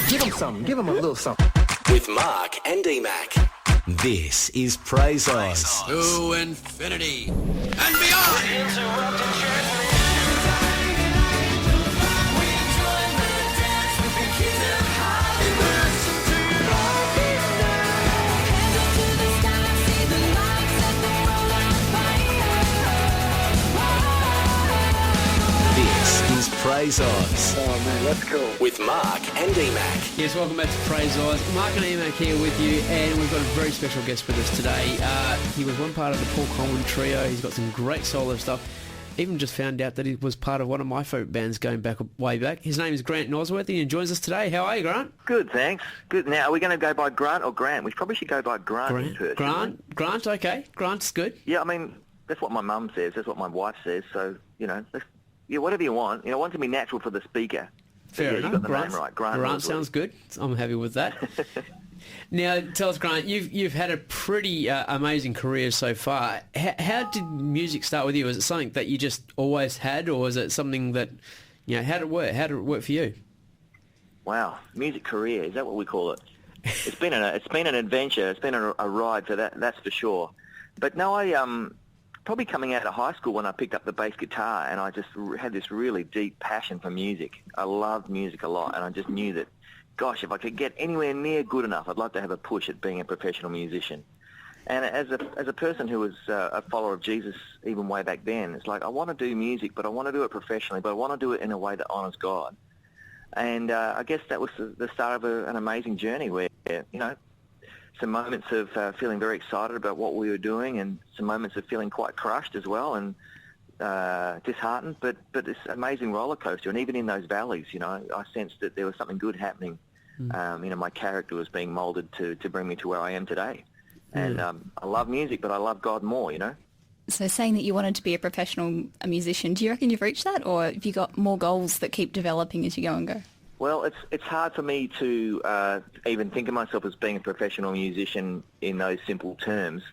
Give them something. Give them a little something. With Mark and EMac. This is Praise Oz. To infinity and beyond. This is Praise Oz. Oh man, let's go. With Mark and EMac. Yes, welcome back to Praise Oz. Mark and EMac here with you, and we've got a very special guest with us today. He was one part of the Paul Coleman trio. He's got some great solo stuff. Even just found out that he was part of one of my favourite bands going back way back. His name is Grant Norsworthy and joins us today. How are you, Grant? Good, thanks. Good. Now, are we going to go by Grant or Grant? We probably should go by Grant. Grant, okay. Grant's good. Yeah, I mean, that's what my mum says. That's what my wife says. So, you know, whatever you want. You know, I want it to be natural for the speaker. Fair enough. You got the name right. Grant sounds good. I'm happy with that. Now, tell us, Grant, you've had a pretty amazing career so far. How did music start with you? Was it something that you just always had, or was it something that, you know, how did it work? How did it work for you? Wow, music career, is that what we call it? It's been an adventure. It's been a ride, so that's for sure. But no, I probably coming out of high school when I picked up the bass guitar, and I just had this really deep passion for music. I loved music a lot, and I just knew that, gosh, if I could get anywhere near good enough, I'd like to have a push at being a professional musician. And as a person who was a follower of Jesus even way back then, it's like I want to do music, but I want to do it professionally, but I want to do it in a way that honours God. And I guess that was the start of an amazing journey where, you know, some moments of feeling very excited about what we were doing, and some moments of feeling quite crushed as well and disheartened, but this amazing roller coaster. And even in those valleys, you know, I sensed that there was something good happening. You know, my character was being molded to bring me to where I am today. And I love music, but I love God more, you know. So saying that you wanted to be a professional musician, do you reckon you've reached that, or have you got more goals that keep developing as you go and go? Well, it's hard for me to even think of myself as being a professional musician in those simple terms.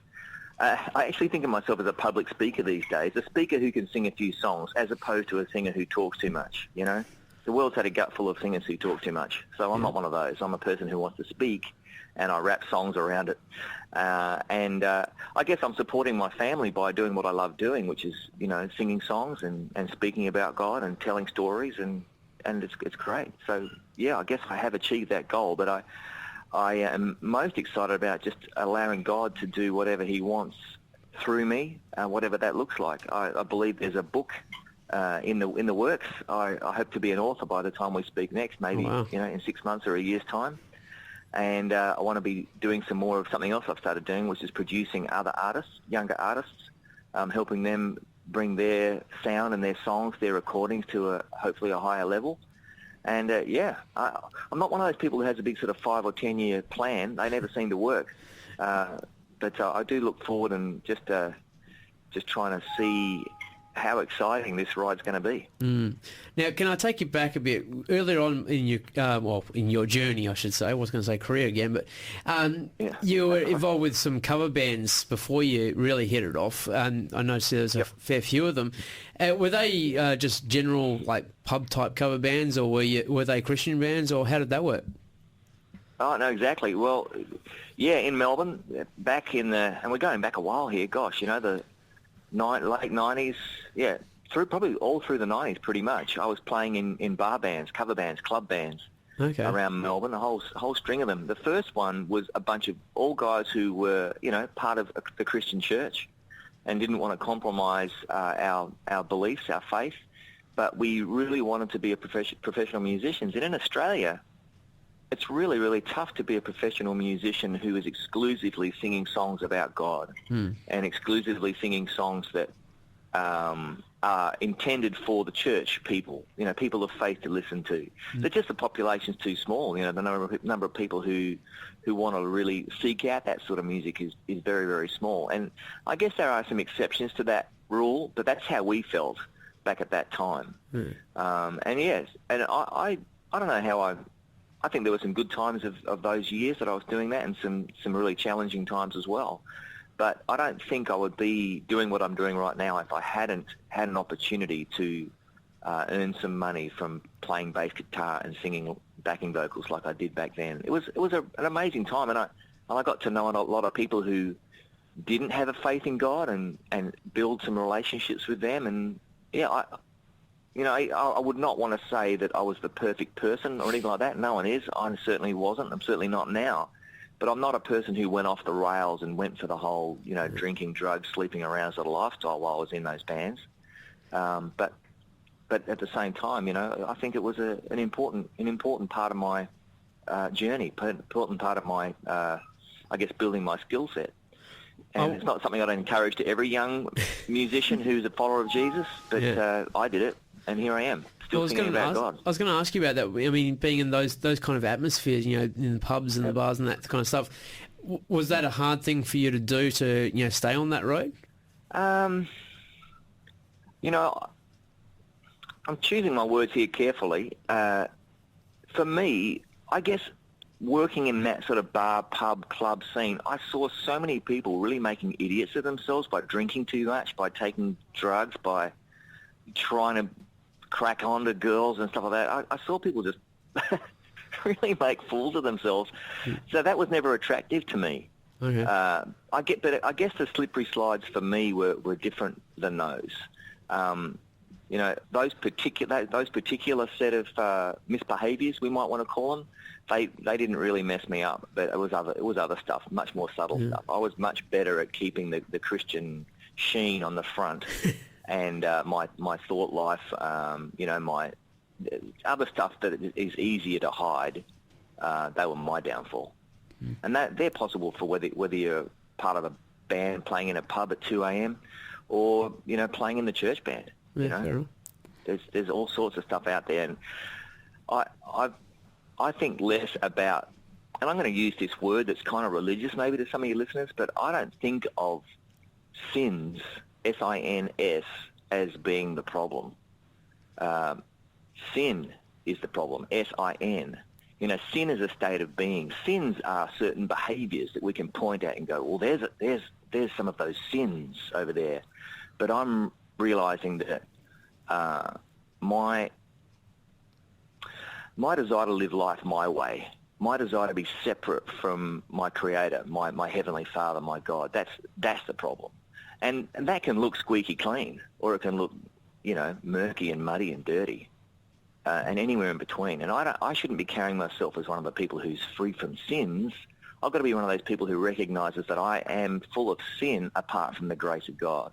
I actually think of myself as a public speaker these days, a speaker who can sing a few songs as opposed to a singer who talks too much, you know. The world's had a gut full of singers who talk too much, so I'm not one of those. I'm a person who wants to speak, and I rap songs around it. And I guess I'm supporting my family by doing what I love doing, which is, you know, singing songs and speaking about God and telling stories, and it's great. So, yeah, I guess I have achieved that goal, but I am most excited about just allowing God to do whatever he wants through me, whatever that looks like. I believe there's a book in the works. I hope to be an author by the time we speak next, maybe, you know, in 6 months or a year's time. And I want to be doing some more of something else I've started doing, which is producing other artists, younger artists, helping them bring their sound and their songs, their recordings to hopefully a higher level. And I'm not one of those people who has a big sort of 5 or 10 year plan. They never seem to work. But I do look forward and just trying to see how exciting this ride's going to be. Now, can I take you back a bit earlier on in your in your journey, I should say? I was going to say career again, but you were involved with some cover bands before you really hit it off. I noticed there's a fair few of them. Were they just general like pub type cover bands, or were they Christian bands, or how did that work? Oh no, exactly. Well, yeah, in Melbourne, back in and we're going back a while here. Gosh, you know, the late 90s, probably all through the 90s pretty much. I was playing in bar bands, cover bands, club bands around Melbourne, a whole string of them. The first one was a bunch of all guys who were, you know, part of the Christian church and didn't want to compromise our beliefs, our faith, but we really wanted to be professional musicians. And in Australia, it's really, really tough to be a professional musician who is exclusively singing songs about God and exclusively singing songs that are intended for the church people, you know, people of faith to listen to. So just the population's too small. You know, the number of people who want to really seek out that sort of music is very, very small. And I guess there are some exceptions to that rule, but that's how we felt back at that time. And yes, and I don't know how I think there were some good times of those years that I was doing that, and some really challenging times as well. But I don't think I would be doing what I'm doing right now if I hadn't had an opportunity to earn some money from playing bass guitar and singing backing vocals like I did back then. It was an amazing time, and I got to know a lot of people who didn't have a faith in God and build some relationships with them. And yeah, I would not want to say that I was the perfect person or anything like that. No one is. I certainly wasn't. I'm certainly not now. But I'm not a person who went off the rails and went for the whole, drinking, drugs, sleeping around sort of lifestyle while I was in those bands. But at the same time, I think it was an important part of my journey, important part of my, building my skill set. And it's not something I'd encourage to every young musician who's a follower of Jesus, but I did it, and here I am, still singing about God. I was going to ask you about that. I mean, being in those kind of atmospheres, in the pubs and the bars and that kind of stuff, was that a hard thing for you to do to, stay on that road? I'm choosing my words here carefully. For me, I guess working in that sort of bar, pub, club scene, I saw so many people really making idiots of themselves by drinking too much, by taking drugs, by trying to crack on to girls and stuff like that. I saw people just really make fools of themselves. So that was never attractive to me. Okay. I guess the slippery slides for me were different than those. Those particular set of misbehaviours, we might want to call them, they didn't really mess me up, but it was other stuff, much more subtle stuff. I was much better at keeping the Christian sheen on the front, and my thought life, my other stuff that is easier to hide. They were my downfall, and they're possible for whether you're part of a band playing in a pub at 2 a.m. or playing in the church band. There's all sorts of stuff out there, and I think less about, and I'm going to use this word that's kind of religious maybe to some of your listeners, but I don't think of sins, S-I-N-S, as being the problem. Sin is the problem, S-I-N. Sin is a state of being. Sins are certain behaviours that we can point at and go, well, there's some of those sins over there. But I'm realising that my desire to live life my way, my desire to be separate from my Creator, my Heavenly Father, my God, that's the problem. And that can look squeaky clean, or it can look, murky and muddy and dirty, and anywhere in between. And I shouldn't be carrying myself as one of the people who's free from sins. I've got to be one of those people who recognises that I am full of sin apart from the grace of God.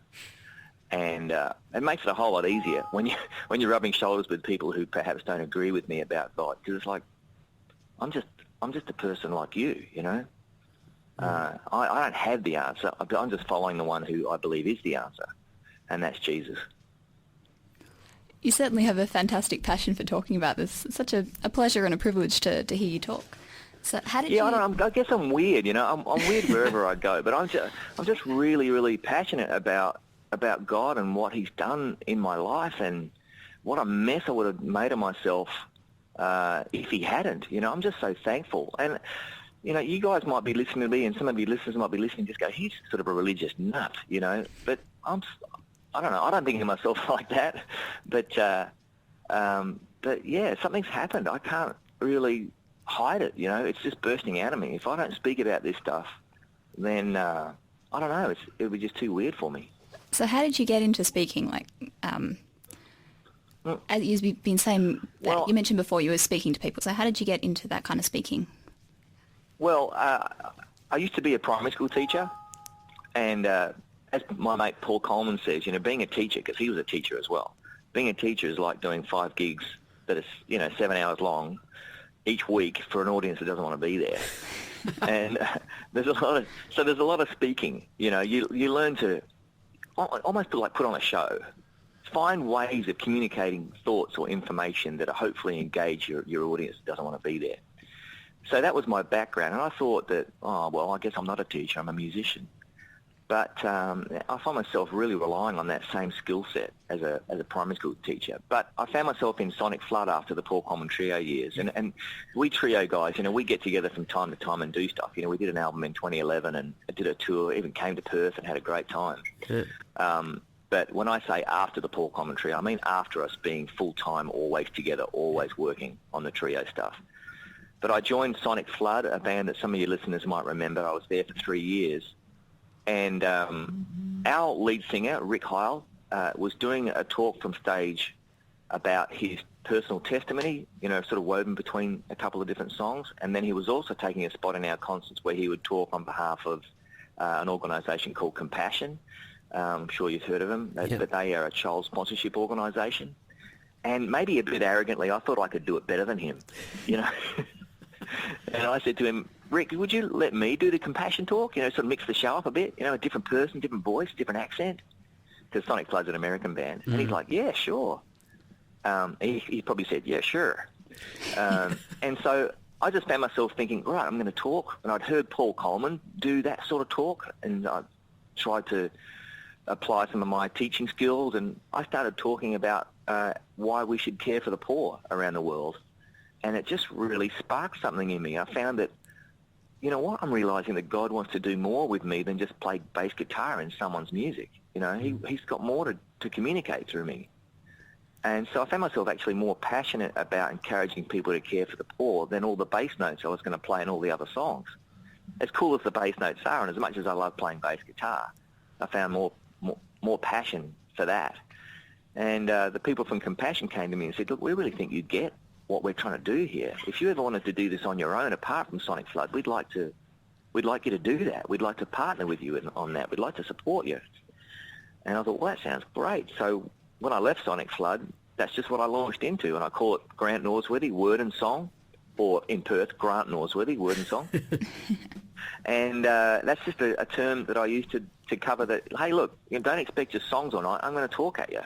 And it makes it a whole lot easier when you're rubbing shoulders with people who perhaps don't agree with me about God, because it's like, I'm just a person like you, I don't have the answer. I'm just following the one who I believe is the answer, and that's Jesus. You certainly have a fantastic passion for talking about this. It's such a pleasure and a privilege to hear you talk. So how did you... I guess I'm weird, I'm weird wherever I go, but I'm just really, really passionate about God and what He's done in my life, and what a mess I would have made of myself if He hadn't. I'm just so thankful. And you guys might be listening to me, and some of your listeners might be listening, just go, he's sort of a religious nut, But I don't know. I don't think of myself like that. But yeah, something's happened. I can't really hide it. It's just bursting out of me. If I don't speak about this stuff, then I don't know. It would be just too weird for me. So how did you get into speaking? As you've been saying, you mentioned before you were speaking to people. So how did you get into that kind of speaking? Well, I used to be a primary school teacher, and as my mate Paul Coleman says, being a teacher, because he was a teacher as well, being a teacher is like doing 5 gigs that are 7 hours long each week for an audience that doesn't want to be there. And there's a lot of speaking. You learn to almost put on a show. Find ways of communicating thoughts or information that hopefully engage your audience that doesn't want to be there. So that was my background, and I thought that, I guess I'm not a teacher, I'm a musician. But I found myself really relying on that same skill set as a primary school teacher. But I found myself in Sonic Flood after the Paul Coleman Trio years. And we trio guys, we get together from time to time and do stuff. We did an album in 2011 and did a tour, even came to Perth and had a great time. Yeah. But when I say after the Paul commentary, I mean after us being full-time, always together, always working on the trio stuff. But I joined Sonic Flood, a band that some of your listeners might remember. I was there for 3 years. And our lead singer, Rick Heil, was doing a talk from stage about his personal testimony, sort of woven between a couple of different songs. And then he was also taking a spot in our concerts where he would talk on behalf of an organisation called Compassion. I'm sure you've heard of them, but they are a child sponsorship organisation. And maybe a bit arrogantly, I thought I could do it better than him, And I said to him, Rick, would you let me do the Compassion talk? Sort of mix the show up a bit, a different person, different voice, different accent. Because Sonic Flood's an American band. And he's like, yeah, sure. He probably said, yeah, sure. And so I just found myself thinking, right, I'm going to talk. And I'd heard Paul Coleman do that sort of talk, and I tried to apply some of my teaching skills, and I started talking about why we should care for the poor around the world. And it just really sparked something in me. I found that, you know what, I'm realising that God wants to do more with me than just play bass guitar in someone's music. He's got more to communicate through me. And so I found myself actually more passionate about encouraging people to care for the poor than all the bass notes I was going to play in all the other songs. As cool as the bass notes are, and as much as I love playing bass guitar, I found more passion for that. And the people from Compassion came to me and said, look, we really think you get what we're trying to do here. If you ever wanted to do this on your own, apart from Sonic Flood, we'd like you to do that. We'd like to partner with you on that. We'd like to support you. And I thought, well, that sounds great. So when I left Sonic Flood, that's just what I launched into, and I call it Grant Norsworthy, Word and Song, or in Perth, Grant Norsworthy, Word and Song. And that's just a term that I use to cover that, hey, look, don't expect just songs all night. I'm going to talk at you.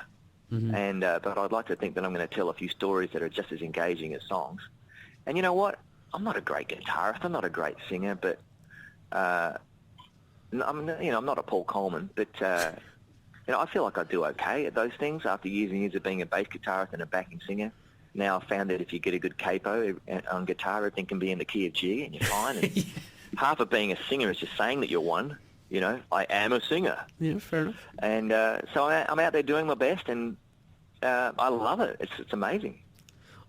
Mm-hmm. And but I'd like to think that I'm going to tell a few stories that are just as engaging as songs. And you know what? I'm not a great guitarist. I'm not a great singer, but I'm not a Paul Coleman, but I feel like I do okay at those things after years and years of being a bass guitarist and a backing singer. Now I've found that if you get a good capo on guitar, everything can be in the key of G and you're fine. And half of being a singer is just saying that you're one. I am a singer. Yeah, fair enough. And so I'm out there doing my best, and I love it. It's amazing.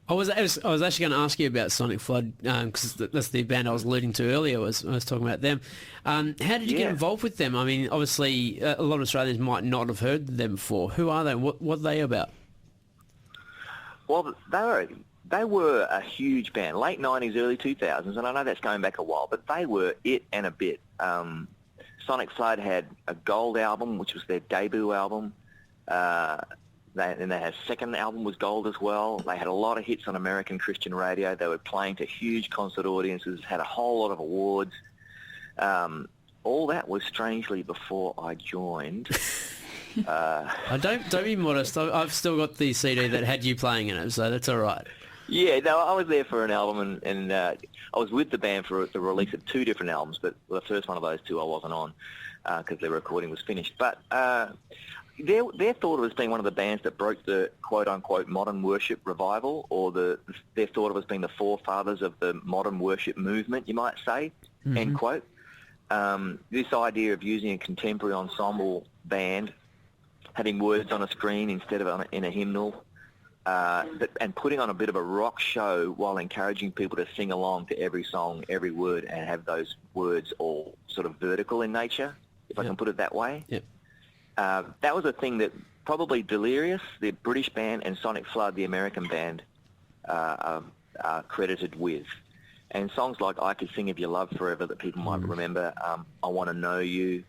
I was actually going to ask you about Sonic Flood because that's the band I was alluding to earlier. I was talking about them. How did you get involved with them? I mean, obviously, a lot of Australians might not have heard them before. Who are they? What are they about? Well, they were a huge band, late 90s, early 2000s, and I know that's going back a while, but they were it and a bit. Sonic Flood had a gold album, which was their debut album. And their second album was gold as well. They had a lot of hits on American Christian radio. They were playing to huge concert audiences, had a whole lot of awards. All that was strangely before I joined. Don't be modest. I've still got the CD that had you playing in it, so that's all right. Yeah, no, I was there for an album, and I was with the band for the release of 2 different albums, but the first one of those 2 I wasn't on because the recording was finished. But they're thought of as being one of the bands that broke the quote-unquote modern worship revival, or they're thought of as being the forefathers of the modern worship movement, you might say, end quote. This idea of using a contemporary ensemble band, having words on a screen instead of in a hymnal, and putting on a bit of a rock show while encouraging people to sing along to every song, every word, and have those words all sort of vertical in nature, if I can put it that way. Yep. That was a thing that probably Delirious, the British band, and Sonic Flood, the American band, are credited with. And songs like I Could Sing Of Your Love Forever that people might remember, I Want to Know You,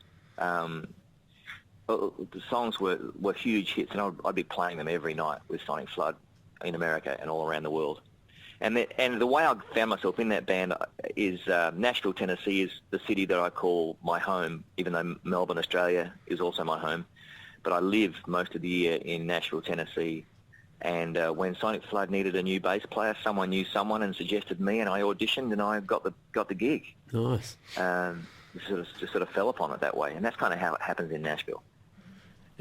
the songs were huge hits, and I'd be playing them every night with Sonic Flood in America and all around the world. And the way I found myself in that band is Nashville, Tennessee is the city that I call my home, even though Melbourne, Australia is also my home. But I live most of the year in Nashville, Tennessee. And when Sonic Flood needed a new bass player, someone knew someone and suggested me, and I auditioned, and I got the gig. Nice. Just sort of fell upon it that way, and that's kind of how it happens in Nashville.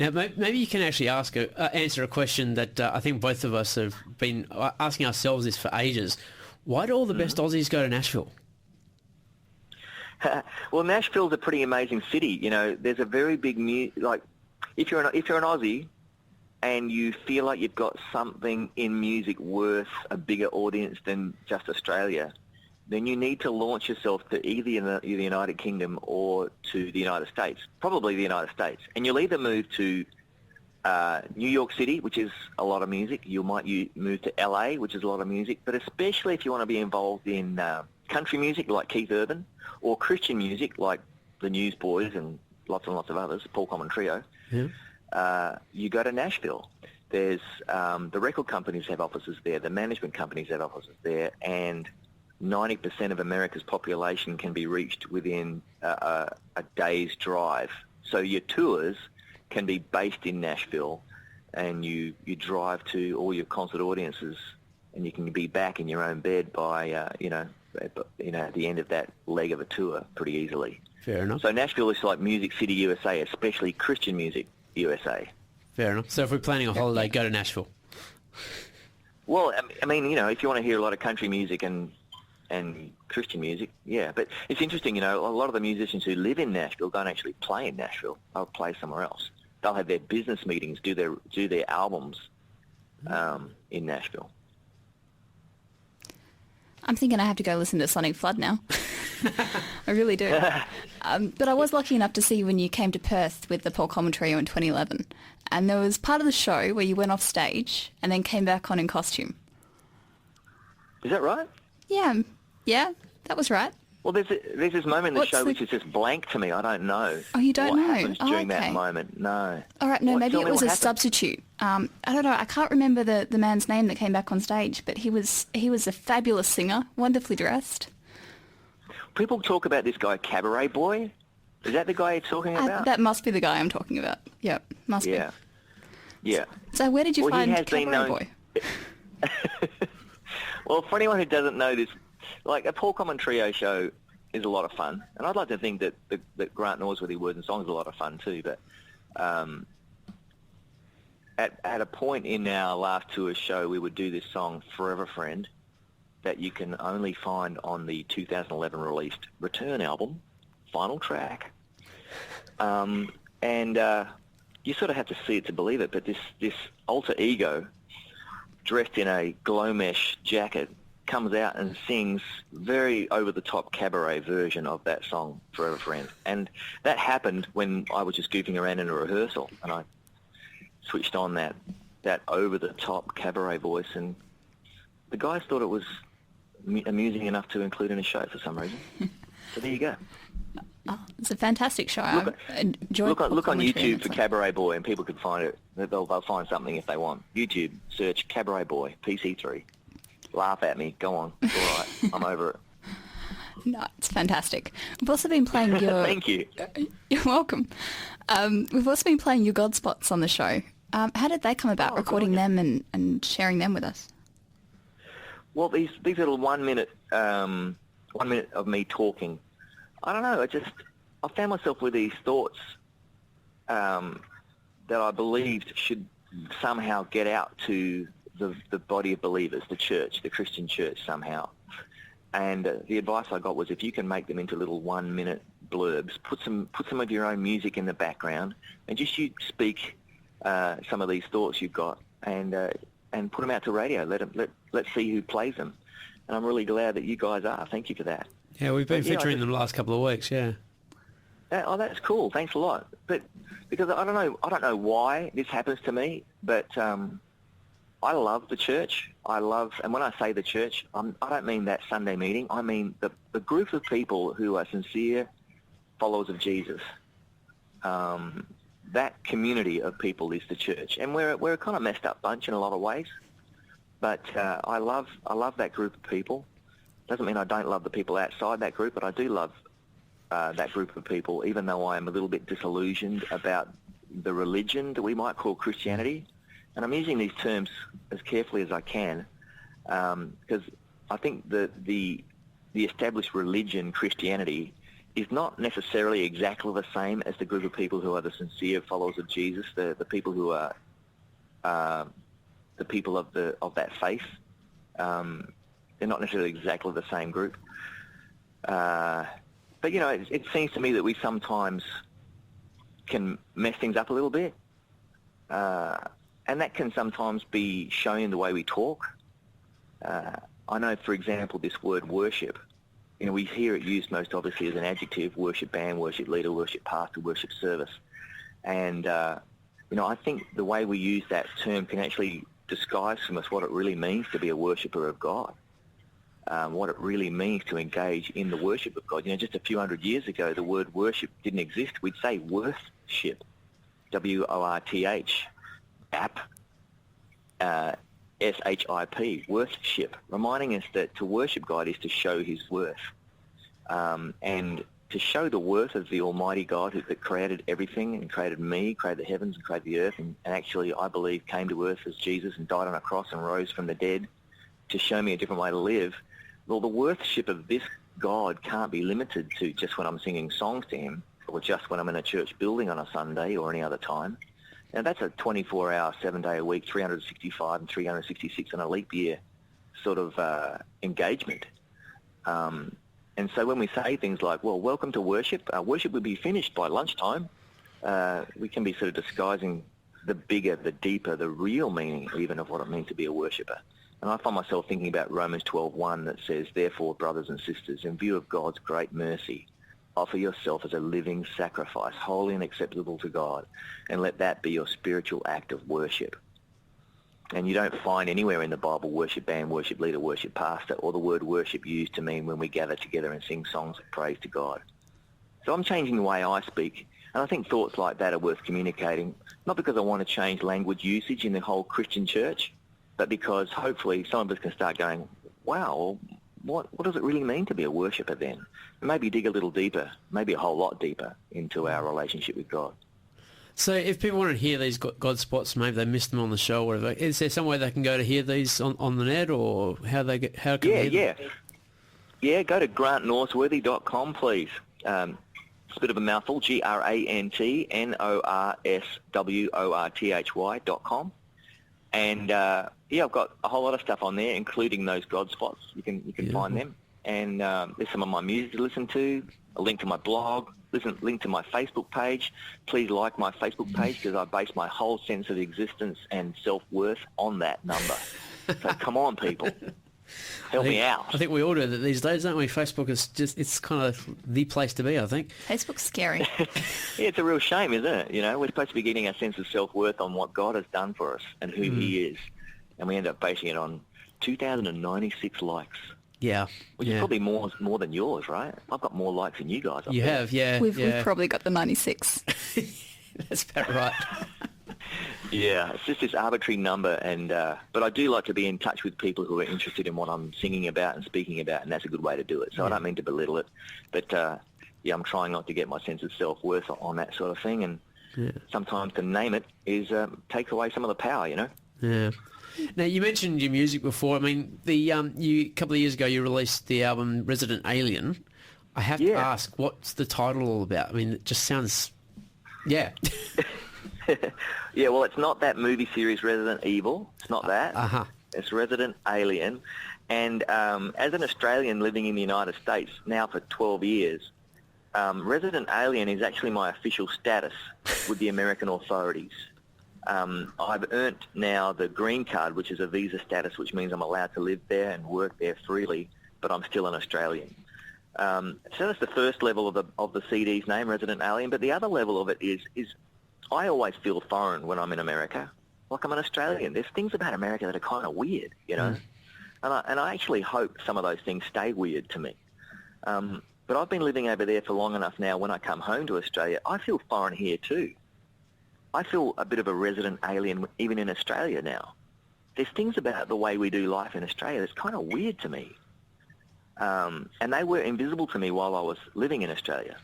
Now, maybe you can actually answer a question that I think both of us have been asking ourselves this for ages. Why do all the best Aussies go to Nashville? Well, Nashville's a pretty amazing city. There's a very big if you're an Aussie and you feel like you've got something in music worth a bigger audience than just Australia, then you need to launch yourself to either the United Kingdom or to the United States, probably the United States. And you'll either move to New York City, which is a lot of music. You might move to LA, which is a lot of music. But especially if you want to be involved in country music like Keith Urban, or Christian music like the Newsboys and lots of others, Paul Common Trio, you go to Nashville. There's the record companies have offices there, the management companies have offices there, and 90% of America's population can be reached within a day's drive. So your tours can be based in Nashville, and you drive to all your concert audiences, and you can be back in your own bed by at the end of that leg of a tour pretty easily. Fair enough. So Nashville is like Music City, USA, especially Christian music, USA. Fair enough. So if we're planning a holiday, go to Nashville. Well, I mean, if you want to hear a lot of country music and Christian music, yeah. But it's interesting, a lot of the musicians who live in Nashville don't actually play in Nashville. They'll play somewhere else. They'll have their business meetings, do their albums in Nashville. I'm thinking I have to go listen to Sonic Flood now. I really do. But I was lucky enough to see you when you came to Perth with the Paul Common Trio in 2011. And there was part of the show where you went off stage and then came back on in costume. Is that right? Yeah, that was right. Well, there's this moment in the show which is just blank to me. I don't know. Oh, you don't what know? happens during that moment. No. All right, no, maybe it was a happened? substitute. I don't know. I can't remember the man's name that came back on stage, but he was a fabulous singer, wonderfully dressed. People talk about this guy, Cabaret Boy. Is that the guy you're talking about? That must be the guy I'm talking about. Yeah, must be. Yeah. So where did you find Cabaret Boy? Well, for anyone who doesn't know this, like a Paul Common Trio show is a lot of fun, and I'd like to think that Grant Norsworthy Words and Songs is a lot of fun too. But at a point in our last tour show, we would do this song "Forever Friend" that you can only find on the 2011 released Return album, final track, and you sort of have to see it to believe it. But this alter ego, dressed in a glow mesh jacket, comes out and sings very over-the-top cabaret version of that song, Forever Friend. And that happened when I was just goofing around in a rehearsal, and I switched on that over-the-top cabaret voice, and the guys thought it was amusing enough to include in a show for some reason. So there you go. Oh, it's a fantastic show. Look on YouTube for Cabaret Boy, and people can find it. They'll find something if they want. YouTube, search Cabaret Boy, PC3. Laugh at me. Go on. It's all right. I'm over it. No, it's fantastic. We've also been playing your... Thank you. You're welcome. We've also been playing your God spots on the show. How did they come about, recording them and sharing them with us? Well, these little 1 minute of me talking, I don't know, I found myself with these thoughts that I believed should somehow get out to the body of believers, the church, the Christian church somehow. And the advice I got was, if you can make them into little 1 minute blurbs, put some of your own music in the background, and just you speak some of these thoughts you've got, and put them out to radio. Let's see who plays them. And I'm really glad that you guys are. Thank you for that. Yeah, we've been featuring them the last couple of weeks. Yeah. That's cool. Thanks a lot. But because I don't know why this happens to me, but I love the church. And when I say the church, I don't mean that Sunday meeting. I mean the group of people who are sincere followers of Jesus. That community of people is the church, and we're a kind of messed up bunch in a lot of ways. But I love that group of people. Doesn't mean I don't love the people outside that group, but I do love that group of people, even though I am a little bit disillusioned about the religion that we might call Christianity. And I'm using these terms as carefully as I can, because I think the established religion, Christianity, is not necessarily exactly the same as the group of people who are the sincere followers of Jesus, the people who are the people of that faith. They're not necessarily exactly the same group. But, it seems to me that we sometimes can mess things up a little bit. And that can sometimes be shown in the way we talk. I know, for example, this word worship. We hear it used most obviously as an adjective: worship band, worship leader, worship pastor, worship service. And, I think the way we use that term can actually disguise from us what it really means to be a worshipper of God, what it really means to engage in the worship of God. Just a few hundred years ago, the word worship didn't exist. We'd say worthship, W-O-R-T-H, app, S-H-I-P, worthship, reminding us that to worship God is to show his worth. And to show the worth of the Almighty God that created everything and created me, created the heavens and created the earth, and actually, I believe, came to earth as Jesus and died on a cross and rose from the dead to show me a different way to live. Well, the worship of this God can't be limited to just when I'm singing songs to him or just when I'm in a church building on a Sunday or any other time. Now, that's a 24-hour, 7-day-a-week, 365 and 366 in a leap year sort of engagement. And so when we say things like, well, welcome to worship, worship will be finished by lunchtime, we can be sort of disguising the bigger, the deeper, the real meaning even of what it means to be a worshipper. And I find myself thinking about Romans 12:1 that says, therefore, brothers and sisters, in view of God's great mercy, offer yourself as a living sacrifice, holy and acceptable to God, and let that be your spiritual act of worship. And you don't find anywhere in the Bible worship band, worship leader, worship pastor, or the word worship used to mean when we gather together and sing songs of praise to God. So I'm changing the way I speak, and I think thoughts like that are worth communicating, not because I want to change language usage in the whole Christian church, but because hopefully some of us can start going, wow, what does it really mean to be a worshipper then? And maybe dig a little deeper, maybe a whole lot deeper into our relationship with God. So if people want to hear these God spots, maybe they missed them on the show or whatever, is there some way they can go to hear these on the net, or how can they hear them? Yeah, go to grantnorsworthy.com, please. It's a bit of a mouthful, GrantNorsworthy.com. And I've got a whole lot of stuff on there, including those God spots. You can find them. And there's some of my music to listen to, a link to my blog, link to my Facebook page. Please like my Facebook page because I base my whole sense of existence and self-worth on that number. So come on, people. Help me out. I think we all do that these days, don't we? Facebook is it's kind of the place to be, I think. Facebook's scary. Yeah, it's a real shame, isn't it? We're supposed to be getting our sense of self-worth on what God has done for us and who he is. And we end up basing it on 2,096 likes. Yeah. Which is probably more than yours, right? I've got more likes than you guys. You have, yeah. We've probably got the 96. That's about right. Yeah, it's just this arbitrary number, and but I do like to be in touch with people who are interested in what I'm singing about and speaking about, and that's a good way to do it. So I don't mean to belittle it, but I'm trying not to get my sense of self-worth on that sort of thing, and sometimes to name it is take away some of the power, Yeah. Now, you mentioned your music before. I mean, a couple of years ago you released the album Resident Alien. I have to ask, what's the title all about? I mean, it just sounds... Yeah. Yeah, well, it's not that movie series Resident Evil. It's not that. Uh-huh. It's Resident Alien. And as an Australian living in the United States now for 12 years, Resident Alien is actually my official status with the American authorities. I've earned now the green card, which is a visa status, which means I'm allowed to live there and work there freely, but I'm still an Australian. So that's the first level of the CD's name, Resident Alien. But the other level of it is I always feel foreign when I'm in America, like I'm an Australian. There's things about America that are kind of weird, And I actually hope some of those things stay weird to me. But I've been living over there for long enough now. When I come home to Australia, I feel foreign here too. I feel a bit of a resident alien even in Australia now. There's things about the way we do life in Australia that's kind of weird to me. And they were invisible to me while I was living in Australia.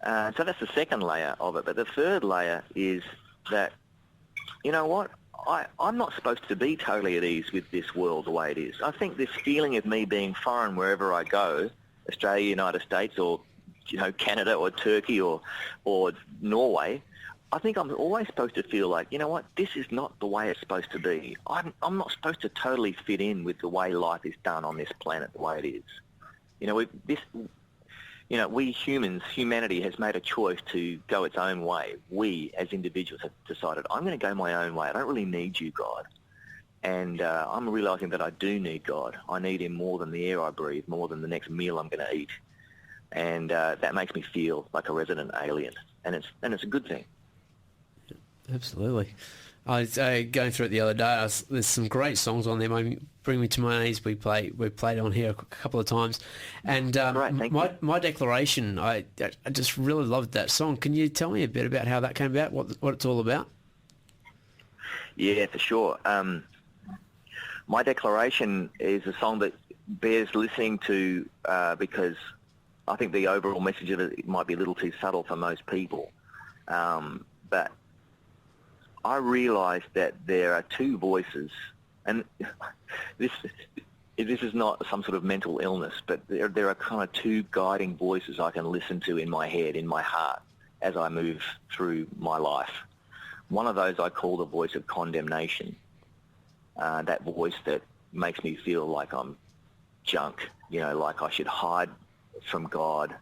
So that's the second layer of it. But the third layer is that, you know what, I'm not supposed to be totally at ease with this world the way it is. I think this feeling of me being foreign wherever I go, Australia, United States, or Canada or Turkey or Norway, I think I'm always supposed to feel like, you know what, this is not the way it's supposed to be. I'm not supposed to totally fit in with the way life is done on this planet the way it is. we humans, humanity has made a choice to go its own way. We, as individuals, have decided, I'm going to go my own way. I don't really need you, God. And I'm realising that I do need God. I need him more than the air I breathe, more than the next meal I'm going to eat. And that makes me feel like a resident alien. And it's a good thing. Absolutely. I was going through it the other day. There's some great songs on there. Bring Me to My Knees. We played on here a couple of times, and Right, my declaration. I just really loved that song. Can you tell me a bit about how that came about? What it's all about? Yeah, for sure. My declaration is a song that bears listening to because I think the overall message of it might be a little too subtle for most people, but I realised that there are two voices, and this is not some sort of mental illness, but there are kind of two guiding voices I can listen to in my head, in my heart, as I move through my life. One of those I call the voice of condemnation, that voice that makes me feel like I'm junk, like I should hide from God,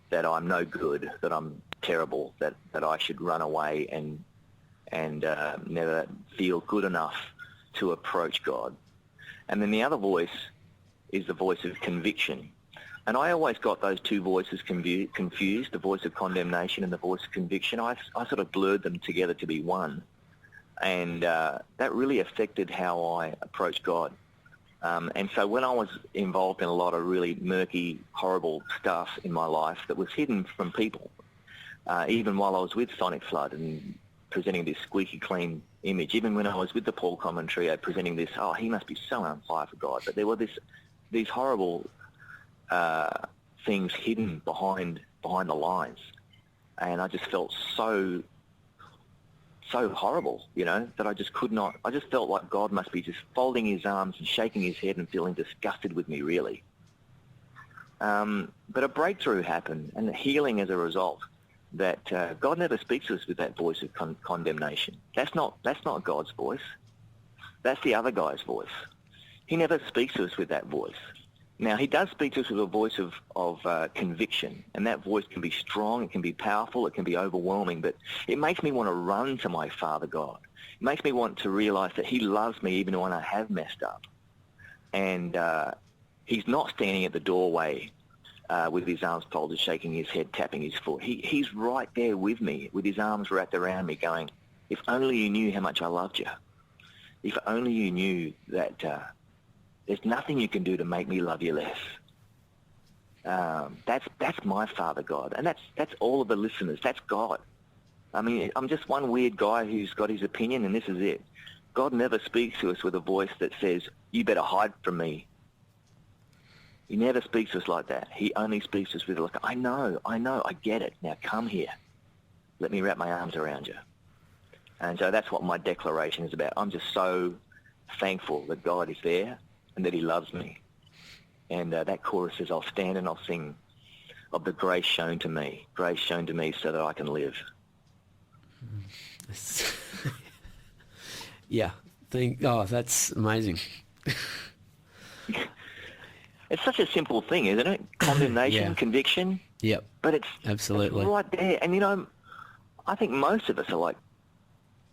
that I'm no good, that I'm terrible, that I should run away and never feel good enough to approach God. And then the other voice is the voice of conviction. And I always got those two voices confused, the voice of condemnation and the voice of conviction. I sort of blurred them together to be one. And that really affected how I approached God. And so when I was involved in a lot of really murky, horrible stuff in my life that was hidden from people, even while I was with Sonic Flood and presenting this squeaky clean image, even when I was with the Paul Common Trio presenting this, he must be so on fire for God. But there were these horrible things hidden behind the lines. And I just felt so horrible, that I just could not. I just felt like God must be just folding his arms and shaking his head and feeling disgusted with me, really. But a breakthrough happened and healing as a result. That God never speaks to us with that voice of condemnation. That's not God's voice. That's the other guy's voice. He never speaks to us with that voice. Now, he does speak to us with a voice of conviction, and that voice can be strong, it can be powerful, it can be overwhelming, but it makes me want to run to my Father God. It makes me want to realise that he loves me even when I have messed up. And he's not standing at the doorway with his arms folded, shaking his head, tapping his foot. He's right there with me, with his arms wrapped around me, going, if only you knew how much I loved you. If only you knew that there's nothing you can do to make me love you less. That's my Father God, and that's all of the listeners. That's God. I mean, I'm just one weird guy who's got his opinion, and this is it. God never speaks to us with a voice that says, you better hide from me. He never speaks to us like that. He only speaks to us with like, I know, I get it. Now come here. Let me wrap my arms around you. And so that's what my declaration is about. I'm just so thankful that God is there and that he loves me. And that chorus says, I'll stand and I'll sing of the grace shown to me so that I can live. Yeah. That's amazing. It's such a simple thing, isn't it? Condemnation, conviction. Yep. But it's absolutely right there. And, I think most of us are like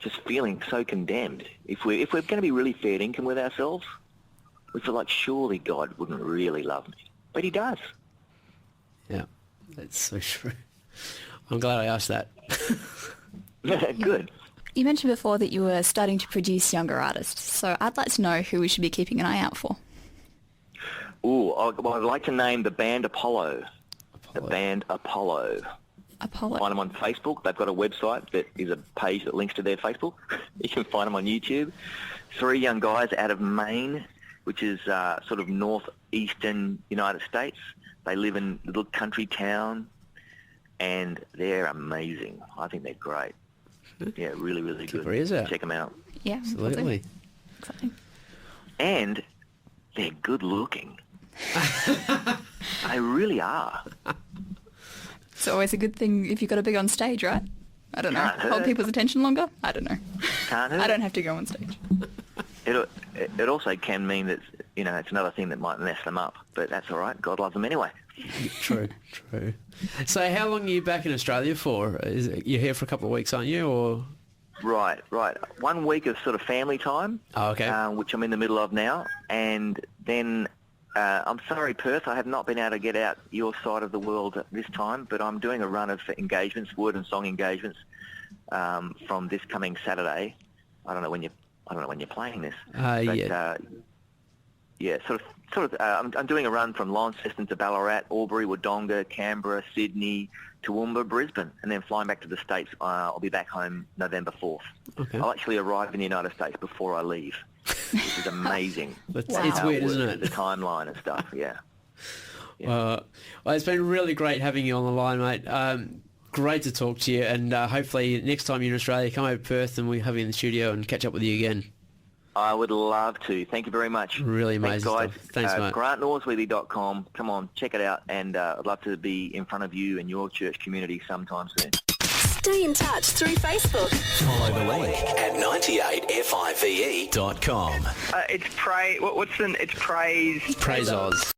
just feeling so condemned. If we're going to be really fair dinkum with ourselves, we feel like surely God wouldn't really love me. But he does. Yeah, that's so true. I'm glad I asked that. Good. You mentioned before that you were starting to produce younger artists, so I'd like to know who we should be keeping an eye out for. I'd like to name the band Apollo. The band Apollo. Apollo. Find them on Facebook. They've got a website that is a page that links to their Facebook. You can find them on YouTube. 3 young guys out of Maine, which is sort of northeastern United States. They live in a little country town, and they're amazing. I think they're great. Yeah, really, really good. Check them out. Yeah, absolutely. Exciting. And they're good looking. They really are. It's always a good thing if you've got to be on stage, right? I don't know. Hold people's attention longer? I don't know. Can't hurt. I don't have to go on stage. It also can mean that it's another thing that might mess them up. But that's all right. God loves them anyway. True. So how long are you back in Australia for? You're here for a couple of weeks, aren't you? Or Right. 1 week of sort of family time, oh, okay. Which I'm in the middle of now. And then, I'm sorry, Perth, I have not been able to get out your side of the world at this time, but I'm doing a run of engagements, word and song engagements, from this coming Saturday. I don't know when you're playing this. I'm doing a run from Launceston to Ballarat, Albury, Wodonga, Canberra, Sydney, Toowoomba, Brisbane, and then flying back to the States. I'll be back home November 4th. Okay. I'll actually arrive in the United States before I leave, which is amazing. It's weird, isn't it? The timeline and stuff, yeah. Well, it's been really great having you on the line, mate. Great to talk to you, and hopefully next time you're in Australia, come over to Perth and we'll have you in the studio and catch up with you again. I would love to. Thank you very much. Really amazing Thanks, guys. stuff. Thanks, mate. GrantNorsworthy.com. Come on, check it out, and I'd love to be in front of you and your church community sometime soon. Stay in touch through Facebook. Follow the link at 98five.com. It's Praise. It's Praise. Praise Oz.